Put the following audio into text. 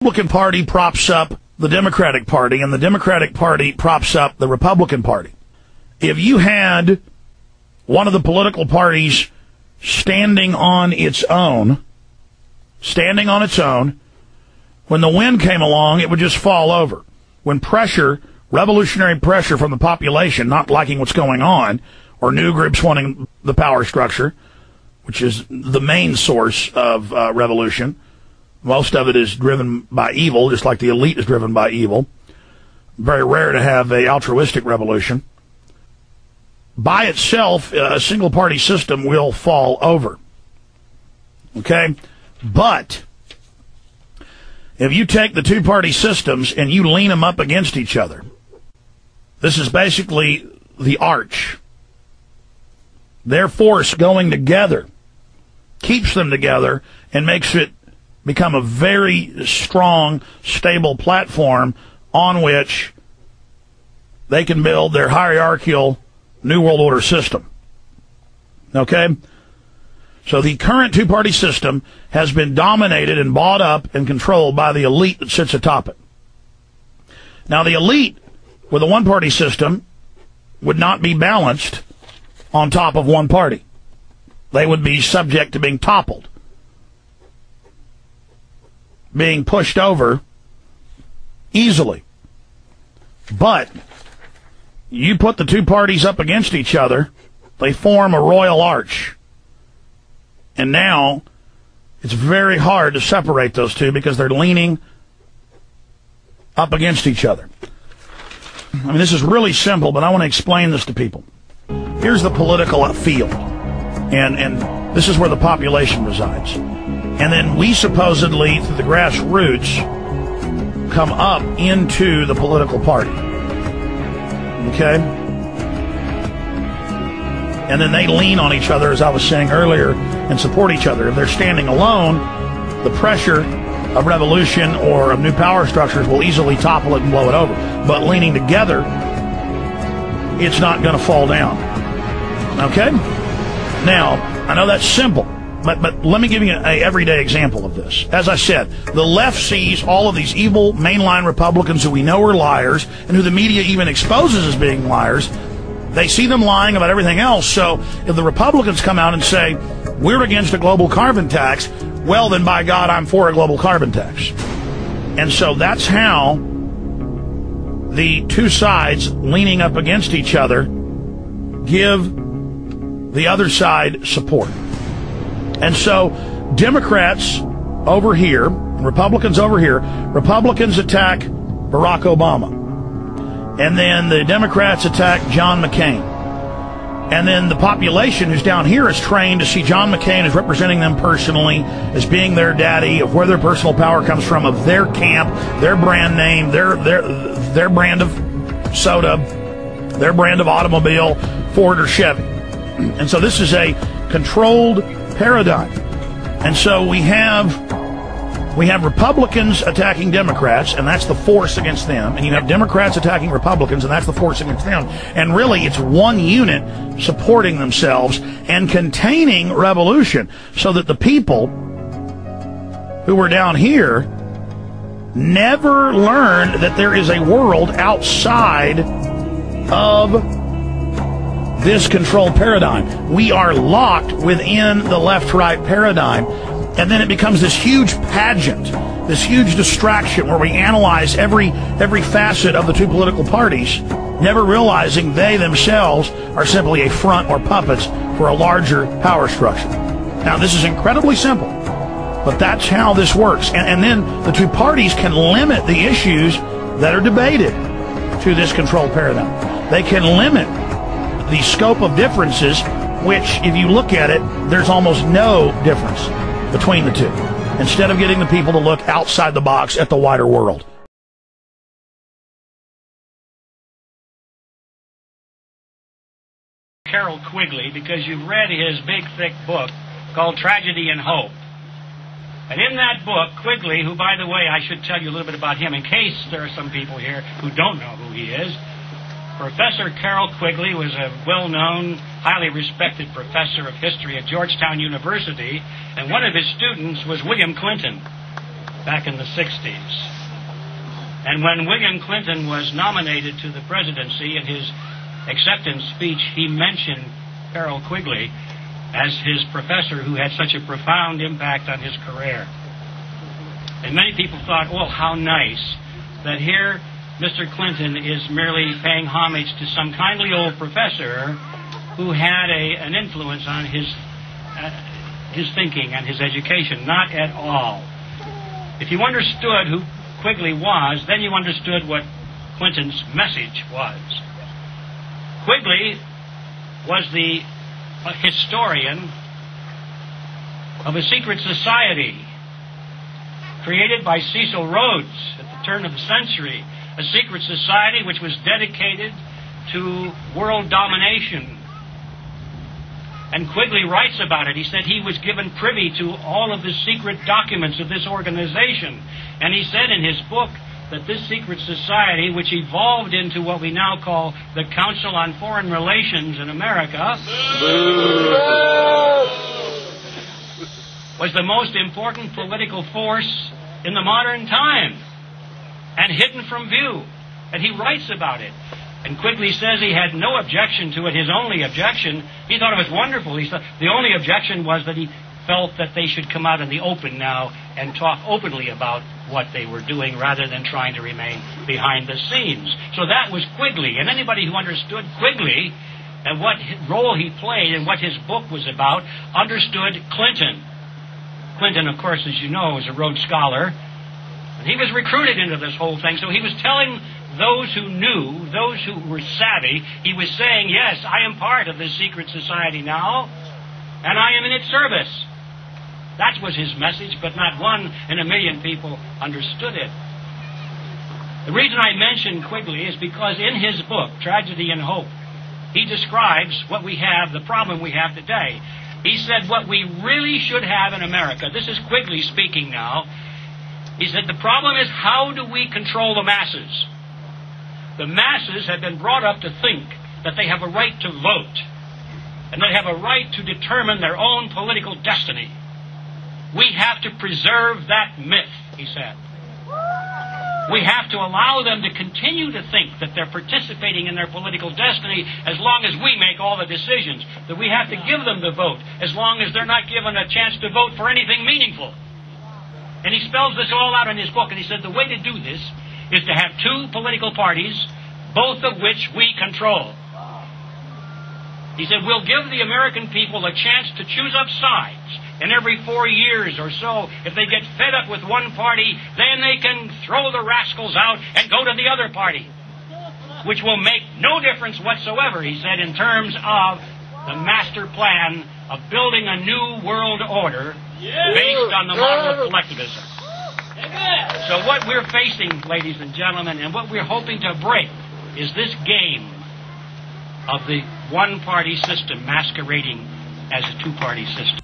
Republican Party props up the Democratic Party, and the Democratic Party props up the Republican Party. If you had one of the political parties standing on its own, when the wind came along, it would just fall over. When pressure, revolutionary pressure from the population not liking what's going on, or new groups wanting the power structure, which is the main source of revolution. Most of it is driven by evil, just like the elite is driven by evil. Very rare to have an altruistic revolution. By itself, a single-party system will fall over. Okay? But if you take the two-party systems and you lean them up against each other, this is basically the arch. Their force going together keeps them together and makes it become a very strong, stable platform on which they can build their hierarchical New World Order system. Okay? So the current two-party system has been dominated and bought up and controlled by the elite that sits atop it. Now, the elite with a one-party system would not be balanced on top of one party. They would be subject to being toppled, being pushed over easily. But you put the two parties up against each other, they form a royal arch. And now it's very hard to separate those two because they're leaning up against each other. I mean, this is really simple, but I want to explain this to people. Here's the political field, and this is where the population resides. And then we supposedly, through the grassroots, come up into the political party. Okay? And then they lean on each other, as I was saying earlier, and support each other. If they're standing alone, the pressure of revolution or of new power structures will easily topple it and blow it over. But leaning together, it's not going to fall down. Okay? Now, I know that's simple, but let me give you an everyday example of this. As I said, the left sees all of these evil mainline Republicans who we know are liars and who the media even exposes as being liars. They see them lying about everything else. So if the Republicans come out and say, we're against a global carbon tax, well, then by God, I'm for a global carbon tax. And so that's how the two sides leaning up against each other give the other side support. And so Democrats over here, Republicans over here, Republicans attack Barack Obama. And then the Democrats attack John McCain. And then the population who's down here is trained to see John McCain as representing them personally, as being their daddy, of where their personal power comes from, of their camp, their brand name, their brand of soda, their brand of automobile, Ford or Chevy. And so this is a controlled paradigm. And so we have Republicans attacking Democrats, and that's the force against them. And you have Democrats attacking Republicans, and that's the force against them. And really, it's one unit supporting themselves and containing revolution, so that the people who were down here never learned that there is a world outside of this controlled paradigm. We are locked within the left-right paradigm. And then it becomes this huge pageant, this huge distraction where we analyze every facet of the two political parties, never realizing they themselves are simply a front or puppets for a larger power structure. Now, this is incredibly simple, but that's how this works. And then the two parties can limit the issues that are debated to this controlled paradigm. They can limit the scope of differences, which, if you look at it, there's almost no difference between the two, instead of getting the people to look outside the box at the wider world. Carroll Quigley, because you've read his big, thick book called Tragedy and Hope. And in that book, Quigley, who, by the way, I should tell you a little bit about him in case there are some people here who don't know who he is. Professor Carroll Quigley was a well-known, highly respected professor of history at Georgetown University, and one of his students was William Clinton. back in the 60s. And when William Clinton was nominated to the presidency, in his acceptance speech, he mentioned Carroll Quigley as his professor who had such a profound impact on his career. And many people thought, well, how nice that here Mr. Clinton is merely paying homage to some kindly old professor who had an influence on his thinking and his education. Not at all. If you understood who Quigley was, then you understood what Clinton's message was. Quigley was the historian of a secret society created by Cecil Rhodes at the turn of the century, a secret society which was dedicated to world domination. And Quigley writes about it. He said he was given privy to all of the secret documents of this organization. And he said in his book that this secret society, which evolved into what we now call the Council on Foreign Relations in America, was the most important political force in the modern time and hidden from view. And he writes about it. And Quigley says he had no objection to it. His only objection, he thought it was wonderful. He thought the only objection was that he felt that they should come out in the open now and talk openly about what they were doing rather than trying to remain behind the scenes. So that was Quigley. And anybody who understood Quigley and what role he played and what his book was about understood Clinton. Clinton, of course, as you know, was a Rhodes Scholar. And he was recruited into this whole thing. So he was telling those who knew, those who were savvy, he was saying, yes, I am part of this secret society now, and I am in its service. That was his message, but not one in a million people understood it. The reason I mention Quigley is because in his book, Tragedy and Hope, he describes what we have, the problem we have today. He said what we really should have in America, this is Quigley speaking now, he said the problem is how do we control the masses? The masses have been brought up to think that they have a right to vote, and they have a right to determine their own political destiny. We have to preserve that myth, he said. We have to allow them to continue to think that they're participating in their political destiny as long as we make all the decisions, that we have to give them the vote as long as they're not given a chance to vote for anything meaningful. And he spells this all out in his book, and he said the way to do this is to have two political parties, both of which we control. He said, we'll give the American people a chance to choose up sides. And every 4 years or so, if they get fed up with one party, then they can throw the rascals out and go to the other party, which will make no difference whatsoever, he said, in terms of the master plan of building a new world order based on the model of collectivism. So what we're facing, ladies and gentlemen, and what we're hoping to break is this game of the one-party system masquerading as a two-party system.